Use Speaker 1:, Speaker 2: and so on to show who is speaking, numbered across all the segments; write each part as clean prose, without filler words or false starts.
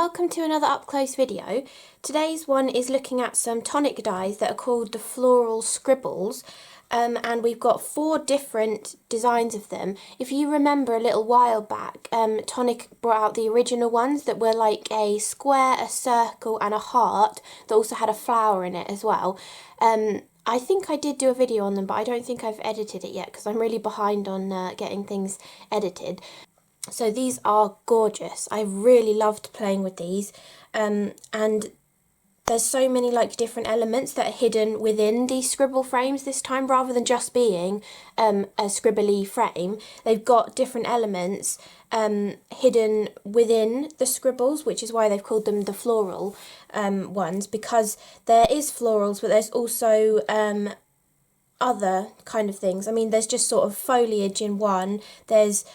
Speaker 1: welcome to another up close video. Today's one is looking at some tonic dies that are called the Floral Scribbles, and we've got 4 different designs of them. If you remember a little while back, Tonic brought out the original ones that were like a square, a circle and a heart that also had a flower in it as well. I think I did do a video on them, but I don't think I've edited it yet because I'm really behind on getting things edited. So these are gorgeous. I really loved playing with these, and there's so many like different elements that are hidden within these scribble frames this time, rather than just being a scribbly frame. They've got different elements hidden within the scribbles, which is why they've called them the floral ones, because there is florals, but there's also other kind of things. I mean, there's just sort of foliage in one, there's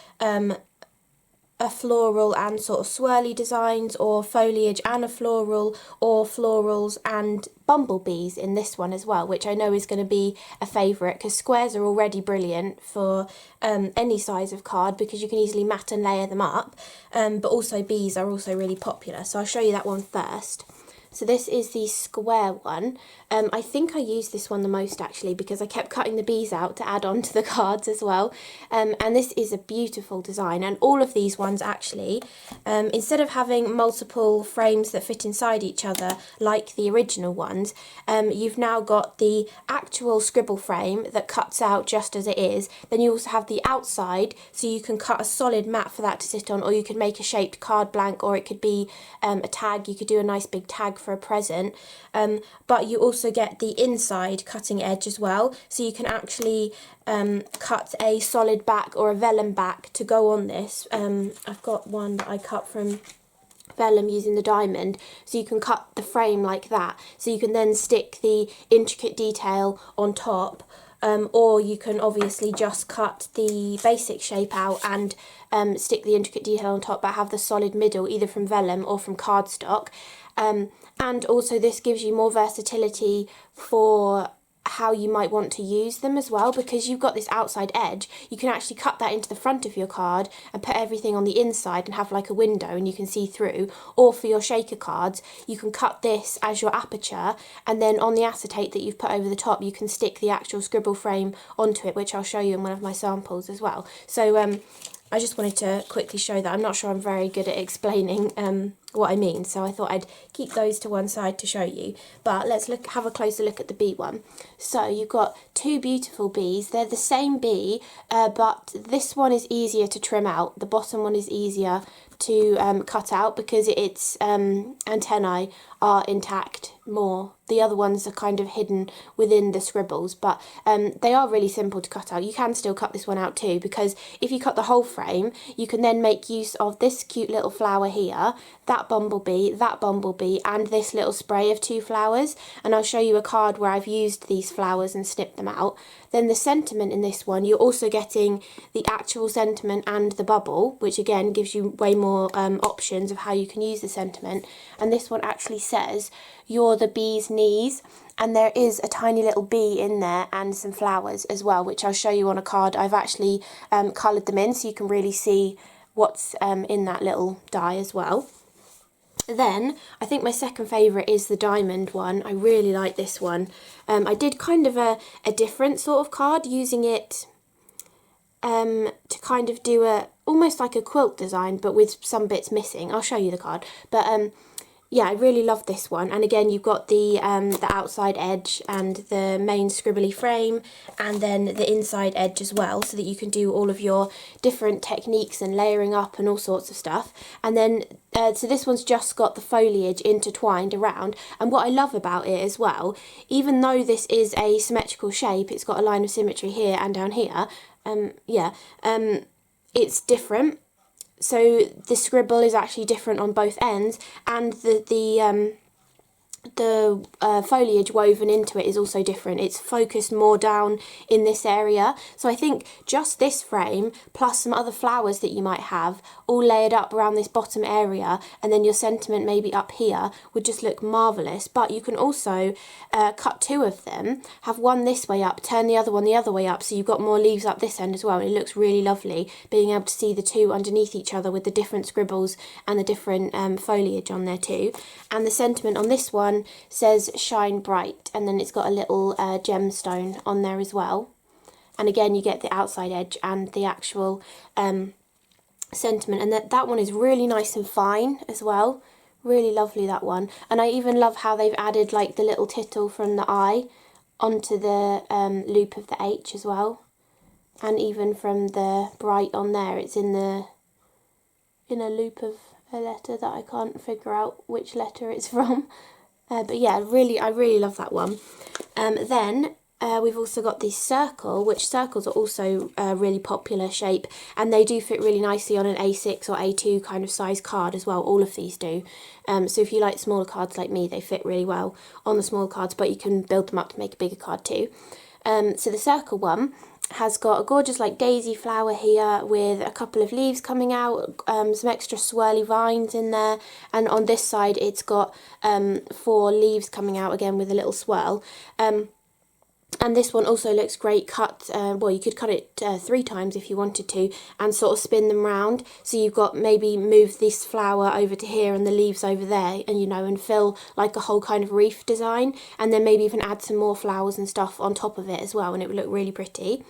Speaker 1: a floral and sort of swirly designs, or foliage and a floral, or florals and bumblebees in this one as well, which I know is going to be a favourite because squares are already brilliant for any size of card because you can easily mat and layer them up, but also bees are also really popular. So I'll show you that one first. So this is the square one. I think I used this one the most actually because I kept cutting the bees out to add on to the cards as well. And this is a beautiful design, and all of these ones actually, instead of having multiple frames that fit inside each other like the original ones, you've now got the actual scribble frame that cuts out just as it is. Then you also have the outside, so you can cut a solid mat for that to sit on, or you could make a shaped card blank, or it could be a tag. You could do a nice big tag for a present, but you also get the inside cutting edge as well, so you can actually cut a solid back or a vellum back to go on this. I've got one that I cut from vellum using the diamond, so you can cut the frame like that, so you can then stick the intricate detail on top, or you can obviously just cut the basic shape out and stick the intricate detail on top, but have the solid middle either from vellum or from cardstock. And also this gives you more versatility for how you might want to use them as well, because you've got this outside edge. You can actually cut that into the front of your card and put everything on the inside and have like a window and you can see through. Or for your shaker cards, you can cut this as your aperture, and then on the acetate that you've put over the top, you can stick the actual scribble frame onto it, which I'll show you in one of my samples as well. So I just wanted to quickly show that. I'm not sure I'm very good at explaining what I mean, so I thought I'd keep those to one side to show you. But let's have a closer look at the bee one. So you've got 2 beautiful bees. They're the same bee, but this one is easier to trim out. The bottom one is easier to cut out because its antennae are intact more. The other ones are kind of hidden within the scribbles, but they are really simple to cut out. You can still cut this one out too, because if you cut the whole frame, you can then make use of this cute little flower here, that bumblebee, and this little spray of 2 flowers. And I'll show you a card where I've used these flowers and snipped them out. Then the sentiment in this one, you're also getting the actual sentiment and the bubble, which again gives you way more options of how you can use the sentiment. And this one actually says, "You're the bee's knees," and there is a tiny little bee in there and some flowers as well, which I'll show you on a card. I've actually coloured them in so you can really see what's in that little die as well. Then I think my second favourite is the diamond one. I really like this one. I did kind of a different sort of card, using it to kind of do almost like a quilt design, but with some bits missing. I'll show you the card, but yeah, I really love this one. And again, you've got the outside edge and the main scribbly frame, and then the inside edge as well, so that you can do all of your different techniques and layering up and all sorts of stuff. And then so this one's just got the foliage intertwined around. And what I love about it as well, even though this is a symmetrical shape, it's got a line of symmetry here and down here. It's different. So the scribble is actually different on both ends, and the the foliage woven into it is also different. It's focused more down in this area. So I think just this frame plus some other flowers that you might have all layered up around this bottom area, and then your sentiment maybe up here would just look marvellous. But you can also cut two of them, have one this way up, turn the other one the other way up, so you've got more leaves up this end as well, and it looks really lovely being able to see the two underneath each other with the different scribbles and the different foliage on there too. And the sentiment on this one says shine bright, and then it's got a little gemstone on there as well. And again, you get the outside edge and the actual sentiment, and that one is really nice and fine as well. Really lovely, that one. And I even love how they've added like the little tittle from the I onto the loop of the H as well, and even from the bright on there, it's in a loop of a letter that I can't figure out which letter it's from. But yeah, I really love that one. Then we've also got the circle, which circles are also a really popular shape, and they do fit really nicely on an A6 or A2 kind of size card as well. All of these do. So if you like smaller cards like me, they fit really well on the small cards, but you can build them up to make a bigger card too. So the circle one has got a gorgeous like daisy flower here with a couple of leaves coming out, some extra swirly vines in there, and on this side it's got 4 leaves coming out again with a little swirl. And this one also looks great cut, well, you could cut it 3 times if you wanted to, and sort of spin them round, so you've got maybe move this flower over to here and the leaves over there, and and fill like a whole kind of wreath design, and then maybe even add some more flowers and stuff on top of it as well, and it would look really pretty.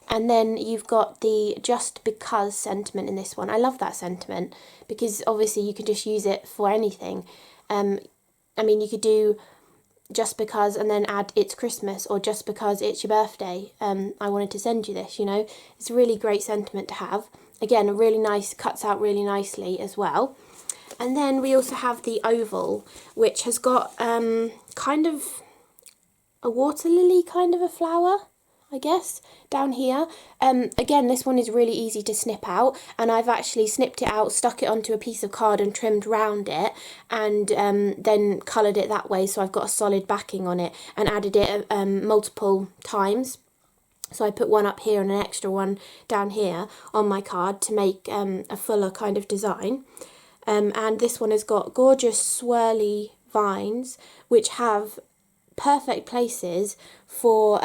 Speaker 1: And then you've got the just because sentiment in this one. I love that sentiment because obviously you can just use it for anything. I mean, you could do just because and then add it's Christmas, or just because it's your birthday, I wanted to send you this, It's a really great sentiment to have. Again, a really nice, cuts out really nicely as well. And then we also have the oval, which has got kind of a water lily kind of a flower, I guess, down here. Again, this one is really easy to snip out, and I've actually snipped it out, stuck it onto a piece of card and trimmed round it, and then coloured it that way, so I've got a solid backing on it, and added it multiple times. So I put one up here and an extra one down here on my card to make a fuller kind of design. And this one has got gorgeous swirly vines, which have perfect places for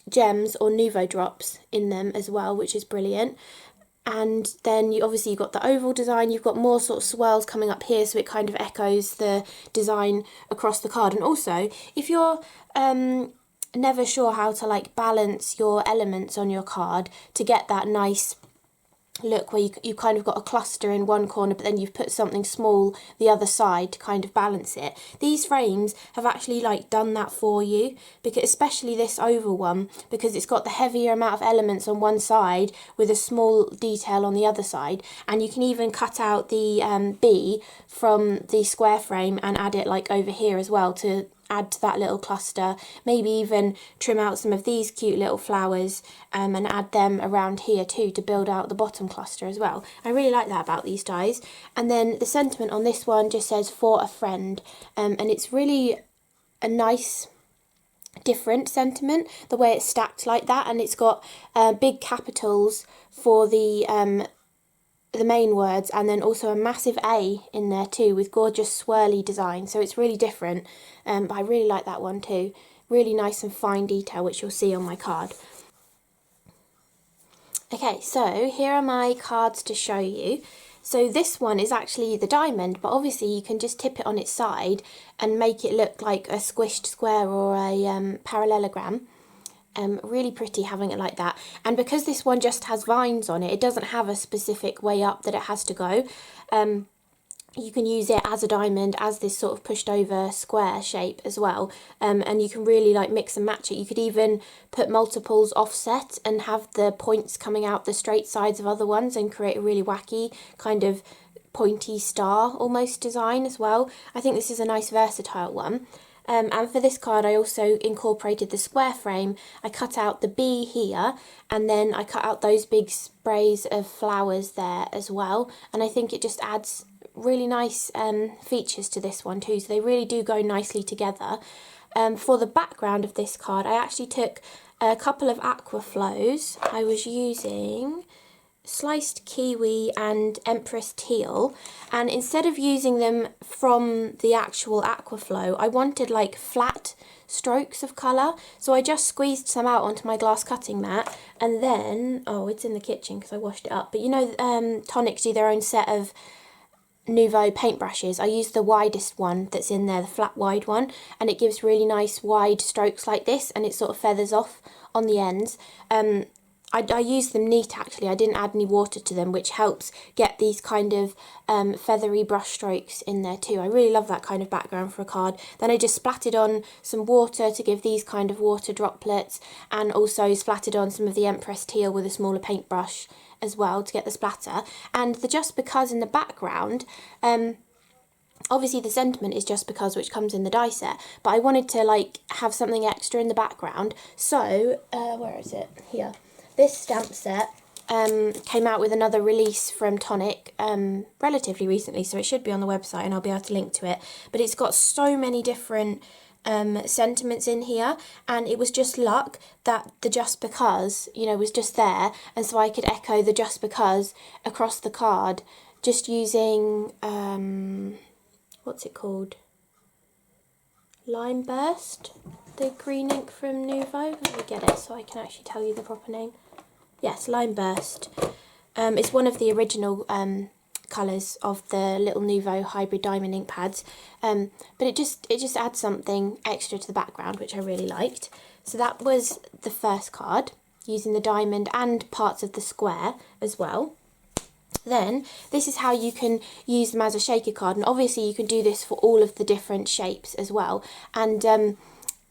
Speaker 1: gems or nouveau drops in them as well, which is brilliant. And then you've got the oval design, you've got more sort of swirls coming up here, so it kind of echoes the design across the card. And also, if you're never sure how to like balance your elements on your card to get that nice look where you kind of got a cluster in one corner, but then you've put something small the other side to kind of balance it, these frames have actually like done that for you, because especially this oval one, because it's got the heavier amount of elements on one side with a small detail on the other side. And you can even cut out the B from the square frame and add it like over here as well to add to that little cluster, maybe even trim out some of these cute little flowers and add them around here too to build out the bottom cluster as well. I really like that about these dies. And then the sentiment on this one just says for a friend, and it's really a nice different sentiment the way it's stacked like that, and it's got big capitals for the main words, and then also a massive A in there too with gorgeous swirly design, so it's really different, but I really like that one too. Really nice and fine detail, which you'll see on my card. Okay, so here are my cards to show you. So this one is actually the diamond, but obviously you can just tip it on its side and make it look like a squished square or a parallelogram. Really pretty having it like that. And because this one just has vines on it, it doesn't have a specific way up that it has to go. You can use it as a diamond, as this sort of pushed over square shape as well, and you can really like mix and match it. You could even put multiples offset and have the points coming out the straight sides of other ones and create a really wacky kind of pointy star almost design as well. I think this is a nice versatile one. And for this card I also incorporated the square frame. I cut out the B here, and then I cut out those big sprays of flowers there as well, and I think it just adds really nice features to this one too, so they really do go nicely together. For the background of this card, I actually took a couple of aqua flows. I was using sliced kiwi and empress teal, and instead of using them from the actual aqua flow, I wanted like flat strokes of colour, so I just squeezed some out onto my glass cutting mat, and then, oh, it's in the kitchen because I washed it up, but you know Tonic do their own set of Nouveau paintbrushes. I used the widest one that's in there, the flat wide one, and it gives really nice wide strokes like this, and it sort of feathers off on the ends. I used them neat actually, I didn't add any water to them, which helps get these kind of feathery brush strokes in there too. I really love that kind of background for a card. Then I just splattered on some water to give these kind of water droplets, and also splattered on some of the Empress Teal with a smaller paintbrush as well to get the splatter. And the Just Because in the background, obviously the sentiment is Just Because, which comes in the die set, but I wanted to like have something extra in the background, so where is it? Here. This stamp set came out with another release from Tonic relatively recently, so it should be on the website and I'll be able to link to it. But it's got so many different sentiments in here, and it was just luck that the Just Because, you know, was just there, and so I could echo the Just Because across the card just using, what's it called? Lime Burst, the green ink from Nouveau. Let me get it so I can actually tell you the proper name. Yes, Lime Burst. It's one of the original colours of the little Nouveau hybrid diamond ink pads, but it just adds something extra to the background, which I really liked. So that was the first card, using the diamond and parts of the square as well. Then this is how you can use them as a shaker card, and obviously you can do this for all of the different shapes as well, and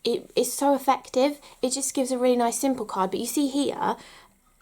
Speaker 1: it is so effective. It just gives a really nice simple card. But you see here,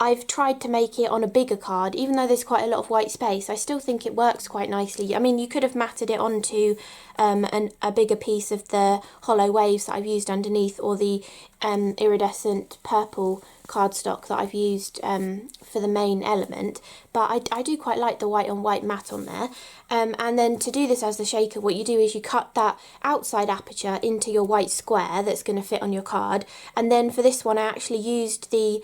Speaker 1: I've tried to make it on a bigger card, even though there's quite a lot of white space. I still think it works quite nicely. I mean, you could have matted it onto a bigger piece of the hollow waves that I've used underneath, or the iridescent purple cardstock that I've used for the main element, but I do quite like the white on white matte on there. And then to do this as the shaker, what you do is you cut that outside aperture into your white square that's going to fit on your card, and then for this one I actually used the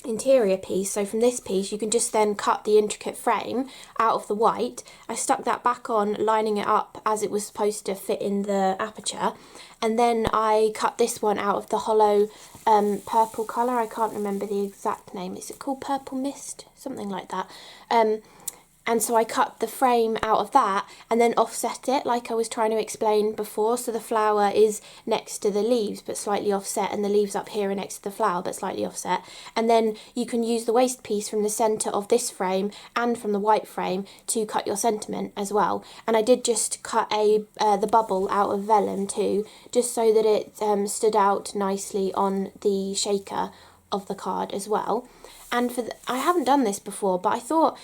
Speaker 1: interior piece. So from this piece you can just then cut the intricate frame out of the white. I stuck that back on, lining it up as it was supposed to fit in the aperture, and then I cut this one out of the hollow purple colour. I can't remember the exact name. Is it called Purple Mist? Something like that. And so I cut the frame out of that and then offset it like I was trying to explain before. So the flower is next to the leaves but slightly offset, and the leaves up here are next to the flower but slightly offset. And then you can use the waste piece from the centre of this frame and from the white frame to cut your sentiment as well. And I did just cut the bubble out of vellum too, just so that it stood out nicely on the shaker of the card as well. And I haven't done this before, but I thought,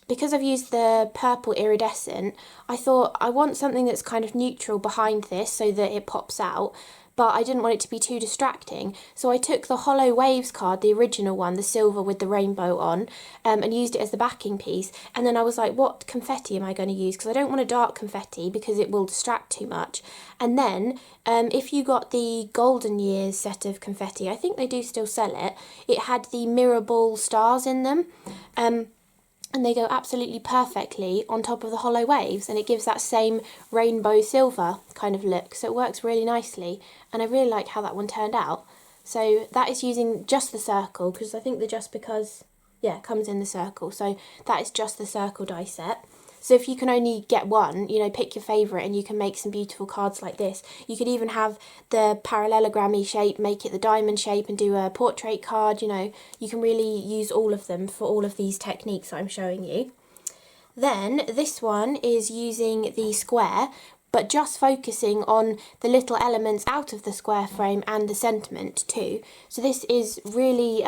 Speaker 1: because I've used the purple iridescent, I thought I want something that's kind of neutral behind this so that it pops out, but I didn't want it to be too distracting. So I took the Hollow Waves card, the original one, the silver with the rainbow on, and used it as the backing piece. And then I was like, what confetti am I going to use? Because I don't want a dark confetti because it will distract too much. And then if you got the Golden Years set of confetti, I think they do still sell it, it had the mirror ball stars in them. And they go absolutely perfectly on top of the Hollow Waves, and it gives that same rainbow silver kind of look, so it works really nicely, and I really like how that one turned out. So that is using just the circle, because I think the Just Because, yeah, comes in the circle, so that is just the circle die set. So if you can only get one, you know, pick your favourite and you can make some beautiful cards like this. You could even have the parallelogram-y shape, make it the diamond shape and do a portrait card, you know. You can really use all of them for all of these techniques that I'm showing you. Then this one is using the square, but just focusing on the little elements out of the square frame and the sentiment too. So this is really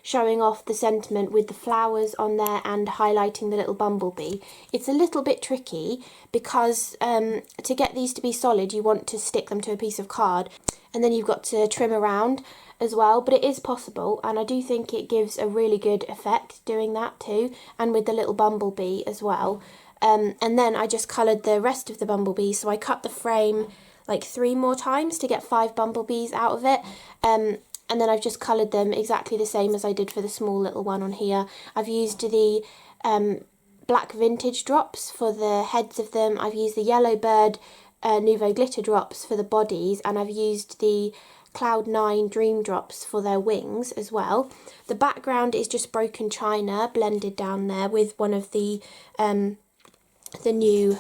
Speaker 1: showing off the sentiment with the flowers on there and highlighting the little bumblebee. It's a little bit tricky because to get these to be solid you want to stick them to a piece of card, and then you've got to trim around as well, but it is possible, and I do think it gives a really good effect doing that too, and with the little bumblebee as well. And then I just coloured the rest of the bumblebee, so I cut the frame like 3 more times to get 5 bumblebees out of it. And then I've just coloured them exactly the same as I did for the small little one on here. I've used the black vintage drops for the heads of them. I've used the yellow bird Nouveau glitter drops for the bodies, and I've used the Cloud9 dream drops for their wings as well. The background is just broken china blended down there with one of the new,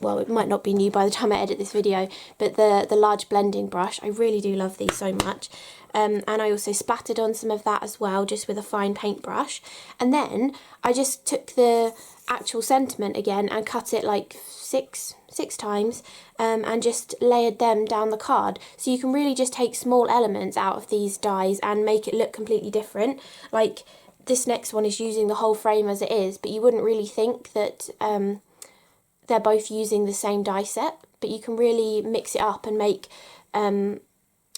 Speaker 1: well, it might not be new by the time I edit this video, but the large blending brush. I really do love these so much. And I also splattered on some of that as well, just with a fine paintbrush. And then I just took the actual sentiment again and cut it like six times, and just layered them down the card. So you can really just take small elements out of these dies and make it look completely different. Like this next one is using the whole frame as it is, but you wouldn't really think that they're both using the same die set, but you can really mix it up and make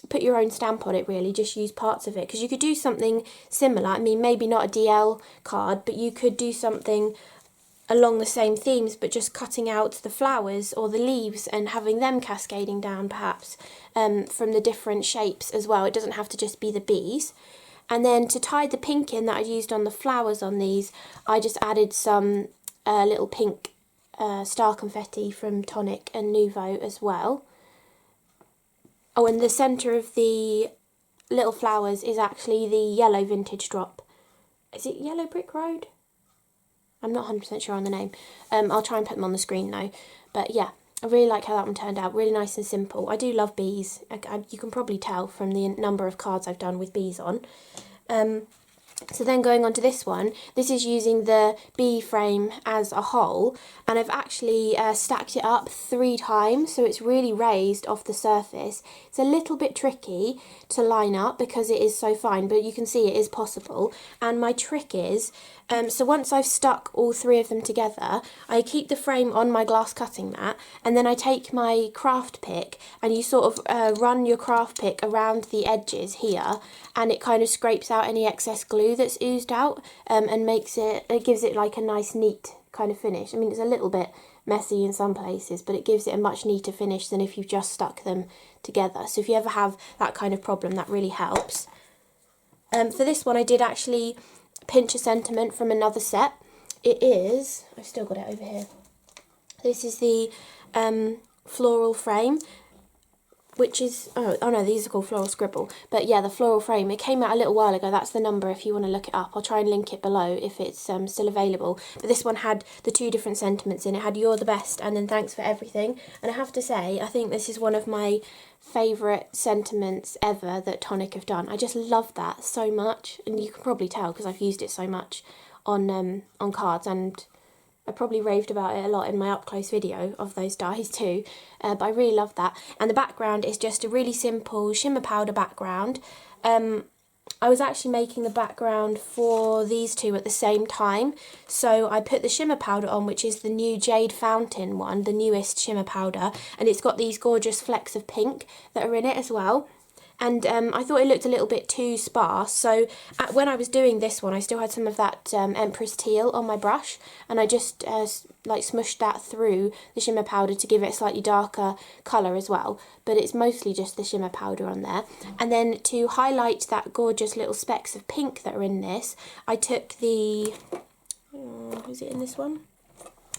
Speaker 1: put your own stamp on it, really. Just use parts of it, because you could do something similar. I mean, maybe not a DL card, but you could do something along the same themes, but just cutting out the flowers or the leaves and having them cascading down perhaps from the different shapes as well. It doesn't have to just be the bees. And then to tie the pink in that I used on the flowers on these, I just added some little pink star confetti from Tonic and Nouveau as well. Oh, and the centre of the little flowers is actually the yellow vintage drop. Is it Yellow Brick Road? I'm not 100% sure on the name. I'll try and put them on the screen though. But yeah, I really like how that one turned out. Really nice and simple. I do love bees. You can probably tell from the number of cards I've done with bees on. So then going on to this one, this is using the bee frame as a whole, and I've actually stacked it up 3 times, so it's really raised off the surface. It's a little bit tricky to line up because it is so fine, but you can see it is possible. And my trick is, so once I've stuck all 3 of them together, I keep the frame on my glass cutting mat, and then I take my craft pick, and you sort of run your craft pick around the edges here, and it kind of scrapes out any excess glue that's oozed out, and it gives it like a nice neat kind of finish. I mean, it's a little bit messy in some places, but it gives it a much neater finish than if you've just stuck them together. So if you ever have that kind of problem, that really helps. For this one, I did actually pinch a sentiment from another set. It is, I've still got it over here. This is the floral frame, which is, oh no, these are called Floral Scribble. But yeah, the floral frame, it came out a little while ago. That's the number if you want to look it up. I'll try and link it below if it's still available. But this one had the 2 different sentiments in it. It had You're the Best and then Thanks for Everything. And I have to say, I think this is one of my favourite sentiments ever that Tonic have done. I just love that so much. And you can probably tell because I've used it so much on cards, and I probably raved about it a lot in my up close video of those dies too, but I really love that. And the background is just a really simple shimmer powder background. I was actually making the background for these 2 at the same time, so I put the shimmer powder on, which is the new Jade Fountain one, the newest shimmer powder, and it's got these gorgeous flecks of pink that are in it as well. And I thought it looked a little bit too sparse, so when I was doing this one I still had some of that Empress Teal on my brush, and I just like smushed that through the shimmer powder to give it a slightly darker colour as well, but it's mostly just the shimmer powder on there. And then to highlight that gorgeous little specks of pink that are in this, I took the, is it in this one?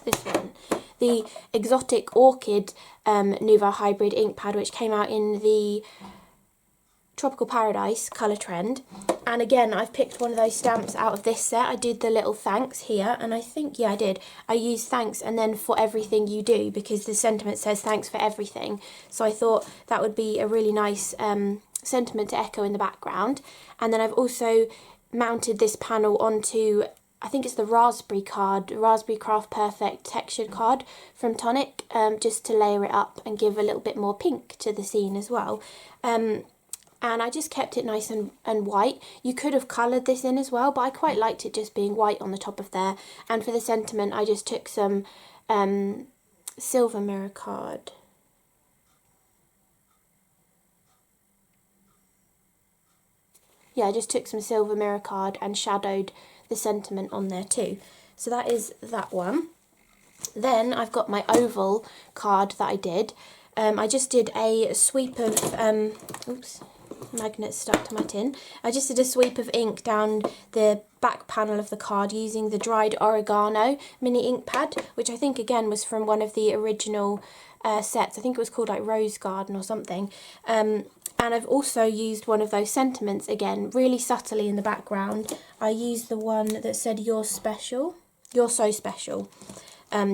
Speaker 1: This one. The Exotic Orchid Nouveau Hybrid ink pad, which came out in the Tropical Paradise colour trend. And again, I've picked one of those stamps out of this set. I did the little thanks here, and I think, yeah, I did. I used thanks and then for everything you do, because the sentiment says thanks for everything. So I thought that would be a really nice sentiment to echo in the background. And then I've also mounted this panel onto, I think it's the Raspberry card, Raspberry Craft Perfect textured card from Tonic, just to layer it up and give a little bit more pink to the scene as well. And I just kept it nice and white. You could have coloured this in as well, but I quite liked it just being white on the top of there. And for the sentiment, I just took some silver mirror card. yeah, I just took some silver mirror card and shadowed the sentiment on there too. So that is that one. Then I've got my oval card that I did. I just did a sweep of, oops, magnet stuck to my tin. I just did a sweep of ink down the back panel of the card using the dried oregano mini ink pad, which I think again was from one of the original sets. I think it was called like Rose Garden or something. And I've also used one of those sentiments again, really subtly in the background. I used the one that said "You're special," "You're so special."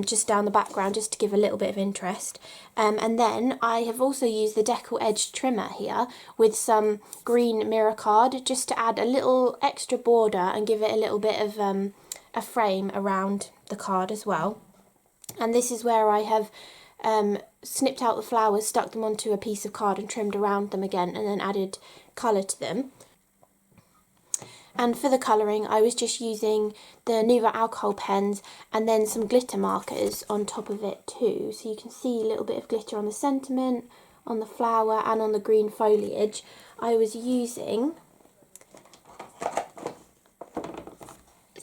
Speaker 1: Just down the background, just to give a little bit of interest. And then I have also used the decal edge trimmer here with some green mirror card, just to add a little extra border and give it a little bit of a frame around the card as well. And this is where I have snipped out the flowers, stuck them onto a piece of card and trimmed around them again, and then added colour to them. And for the colouring, I was just using the Nuva alcohol pens and then some glitter markers on top of it too. So you can see a little bit of glitter on the sentiment, on the flower and on the green foliage. I was using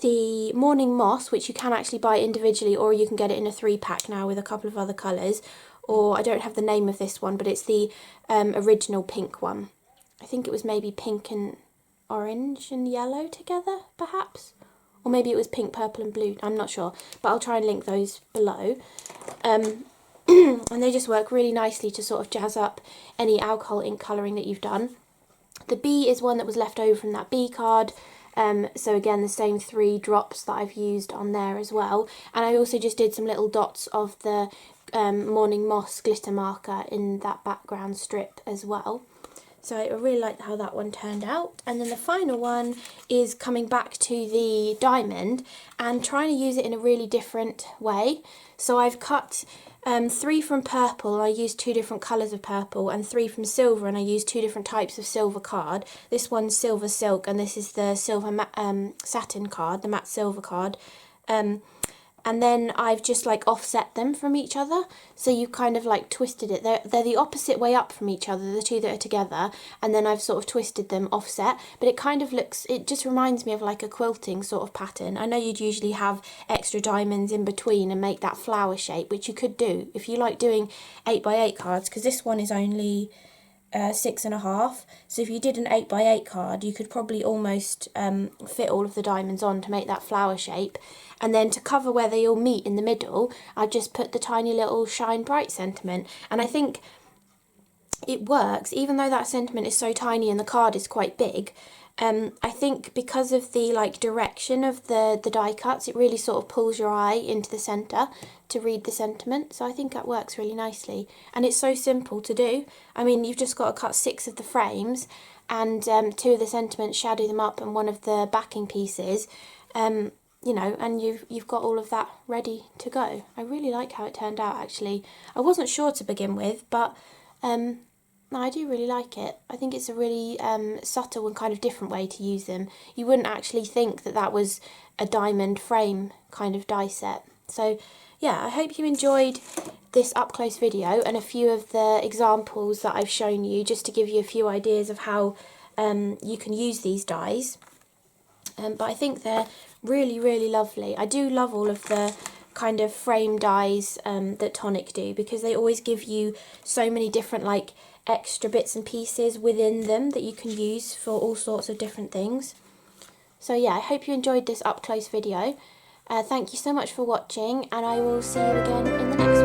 Speaker 1: the Morning Moss, which you can actually buy individually, or you can get it in a 3-pack now with a couple of other colours. Or I don't have the name of this one, but it's the original pink one. I think it was maybe pink and orange and yellow together, perhaps, or maybe it was pink, purple and blue, I'm not sure, but I'll try and link those below. And they just work really nicely to sort of jazz up any alcohol ink colouring that you've done. The bee is one that was left over from that bee card, so again the same 3 drops that I've used on there as well. And I also just did some little dots of the Morning Moss glitter marker in that background strip as well. So I really like how that one turned out. And then the final one is coming back to the diamond and trying to use it in a really different way. So I've cut 3 from purple, and I used 2 different colours of purple, and 3 from silver, and I used 2 different types of silver card. This one's silver silk, and this is the silver satin card, the matte silver card. And then I've just like offset them from each other, so you've kind of like twisted it. They're the opposite way up from each other, the 2 that are together, and then I've sort of twisted them offset, but it kind of looks, it just reminds me of like a quilting sort of pattern. I know you'd usually have extra diamonds in between and make that flower shape, which you could do if you like doing 8x8 cards, because this one is only 6.5, so if you did an 8x8 card you could probably almost fit all of the diamonds on to make that flower shape. And then to cover where they all meet in the middle, I just put the tiny little Shine Bright sentiment, and I think it works even though that sentiment is so tiny and the card is quite big. I think because of the like direction of the die cuts, it really sort of pulls your eye into the centre to read the sentiment, so I think that works really nicely. And it's so simple to do. I mean, you've just got to cut 6 of the frames and 2 of the sentiments, shadow them up, and 1 of the backing pieces, you know, and you've got all of that ready to go. I really like how it turned out actually. I wasn't sure to begin with, but no, I do really like it. I think it's a really subtle and kind of different way to use them. You wouldn't actually think that that was a diamond frame kind of die set. So yeah, I hope you enjoyed this up close video and a few of the examples that I've shown you, just to give you a few ideas of how you can use these dies. But I think they're really, really lovely. I do love all of the kind of frame dies that Tonic do, because they always give you so many different like extra bits and pieces within them that you can use for all sorts of different things. So yeah, I hope you enjoyed this up close video. Thank you so much for watching, and I will see you again in the next